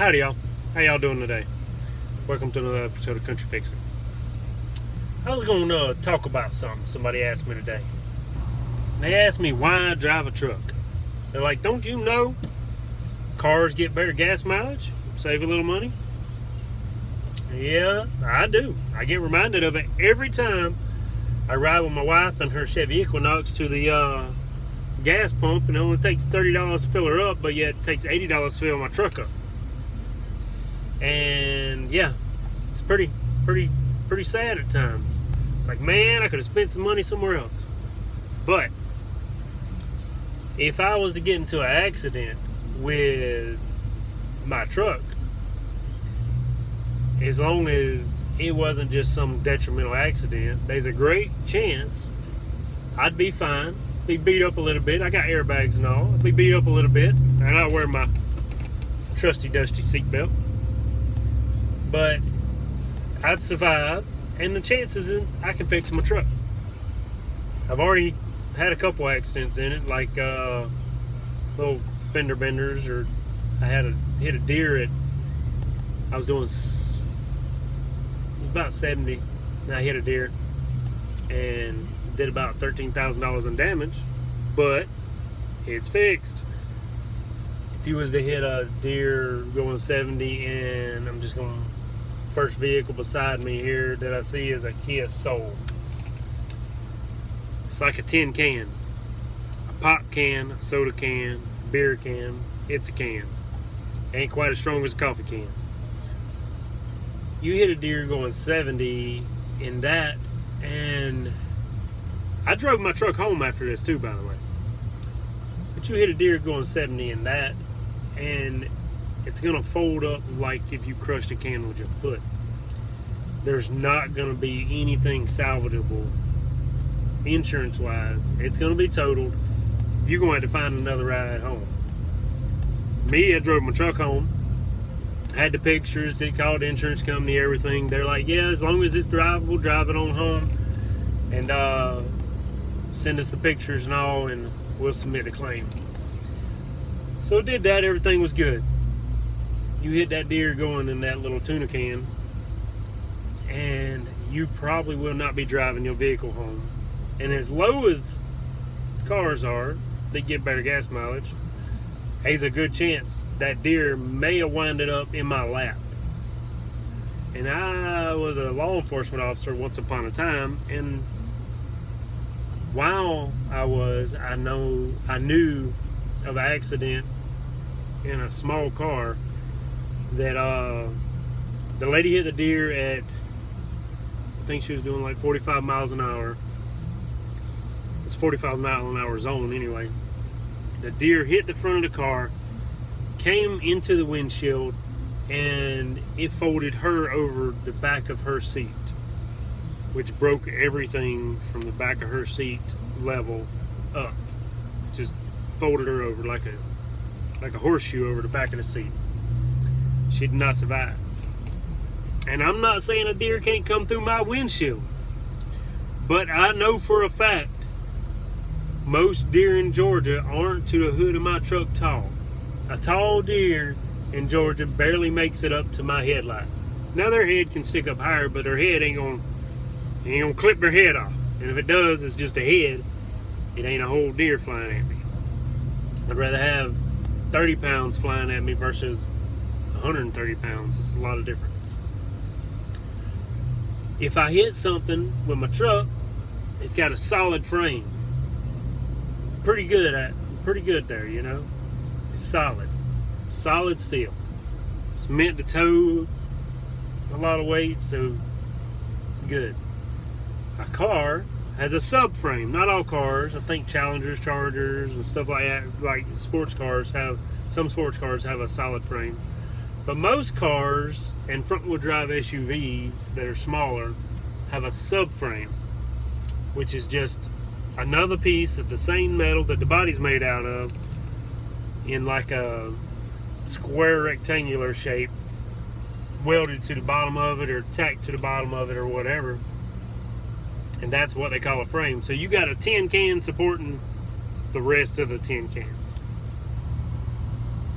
Howdy, y'all. How y'all doing today? Welcome to another episode of Country Fixing. I was going to talk about something somebody asked me today. They asked me why I drive a truck. They're like, don't you know cars get better gas mileage, save a little money? Yeah, I do. I get reminded of it every time I ride with my wife and her Chevy Equinox to the gas pump, and it only takes $30 to fill her up, but yet it takes $80 to fill my truck up. And yeah, it's pretty sad at times. It's like, man, I could have spent some money somewhere else. But if I was to get into an accident with my truck, as long as it wasn't just some detrimental accident, there's a great chance I'd be fine. Be beat up a little bit. I got airbags and all. I'd be beat up a little bit, and I'd wear my trusty dusty seatbelt. But I'd survive, and the chances is I can fix my truck. I've already had a couple accidents in it, like little fender benders, or I hit a deer I was doing, it was about 70, and I hit a deer and did about $13,000 in damage, but it's fixed. If you was to hit a deer going 70, and I'm just going, first vehicle beside me here that I see is a Kia Soul. It's like a tin can, a pop can, a soda can, a beer can. It's a can. Ain't quite as strong as a coffee can. You hit a deer going 70 in that, and I drove my truck home after this too, by the way. But you hit a deer going 70 in that, and it's gonna fold up like if you crushed a can with your foot. There's not gonna be anything salvageable insurance wise. It's gonna be totaled. You're gonna have to find another ride home. Me, I drove my truck home, had the pictures, they called the insurance company, everything. They're like, yeah, as long as it's drivable, drive it on home, and send us the pictures and all, and we'll submit a claim. So I did that. Everything was good. You hit that deer going in that little tuna can, and you probably will not be driving your vehicle home. And as low as cars are that get better gas mileage, there's a good chance that deer may have winded up in my lap. And I was a law enforcement officer once upon a time, and while I knew of an accident in a small car that the lady hit the deer at, I think she was doing like 45 miles an hour. It's 45 mile an hour zone anyway. The deer hit the front of the car, came into the windshield, and it folded her over the back of her seat, which broke everything from the back of her seat level up. Just folded her over like a horseshoe over the back of the seat. She did not survive. And I'm not saying a deer can't come through my windshield, but I know for a fact most deer in Georgia aren't to the hood of my truck tall. A tall deer in Georgia barely makes it up to my headlight. Now their head can stick up higher, but their head ain't gonna clip their head off. And if it does, it's just a head. It ain't a whole deer flying at me. I'd rather have 30 pounds flying at me versus 130 pounds. It's a lot of difference. If I hit something with my truck, it's got a solid frame. Pretty good there, you know. It's solid steel. It's meant to tow a lot of weight, so it's good. A car has a subframe. Not all cars. I think Challengers, Chargers, and stuff like that, like some sports cars have a solid frame. But most cars and front-wheel drive SUVs that are smaller have a subframe, which is just another piece of the same metal that the body's made out of in like a square rectangular shape, welded to the bottom of it or tacked to the bottom of it or whatever. And that's what they call a frame. So you got a tin can supporting the rest of the tin can.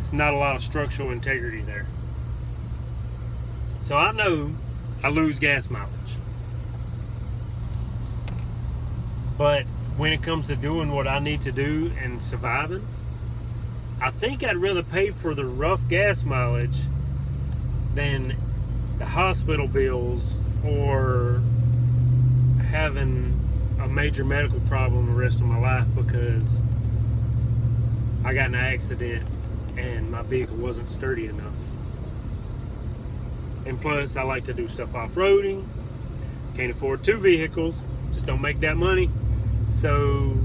It's not a lot of structural integrity there. So I know I lose gas mileage. But when it comes to doing what I need to do and surviving, I think I'd rather pay for the rough gas mileage than the hospital bills or having a major medical problem the rest of my life because I got in an accident and my vehicle wasn't sturdy enough. And plus, I like to do stuff off-roading. Can't afford 2 vehicles. Just don't make that money. So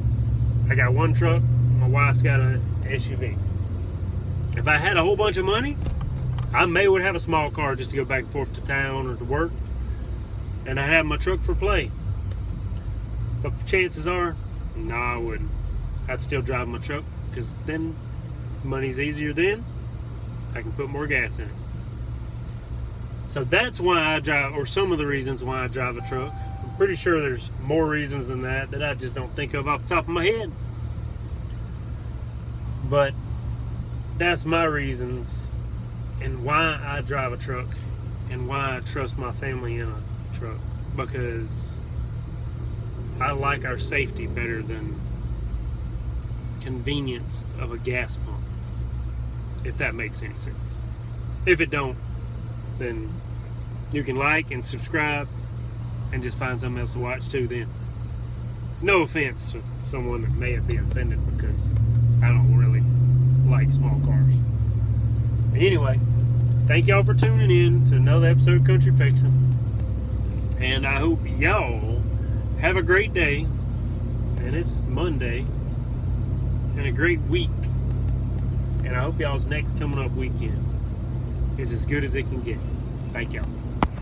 I got 1 truck. My wife's got an SUV. If I had a whole bunch of money, I would have a small car just to go back and forth to town or to work. And I have my truck for play. But chances are, no, I wouldn't. I'd still drive my truck because then money's easier then. I can put more gas in it. So that's why I drive, or some of the reasons why I drive a truck. I'm pretty sure there's more reasons than that I just don't think of off the top of my head. But that's my reasons and why I drive a truck and why I trust my family in a truck. Because I like our safety better than convenience of a gas pump. If that makes any sense. If it don't, then you can like and subscribe and just find something else to watch too then. No offense to someone that may have been offended because I don't really like small cars. But anyway, thank y'all for tuning in to another episode of Country Fixin'. And I hope y'all have a great day. And it's Monday. And a great week. And I hope y'all's next coming up weekend is as good as it can get. Thank y'all.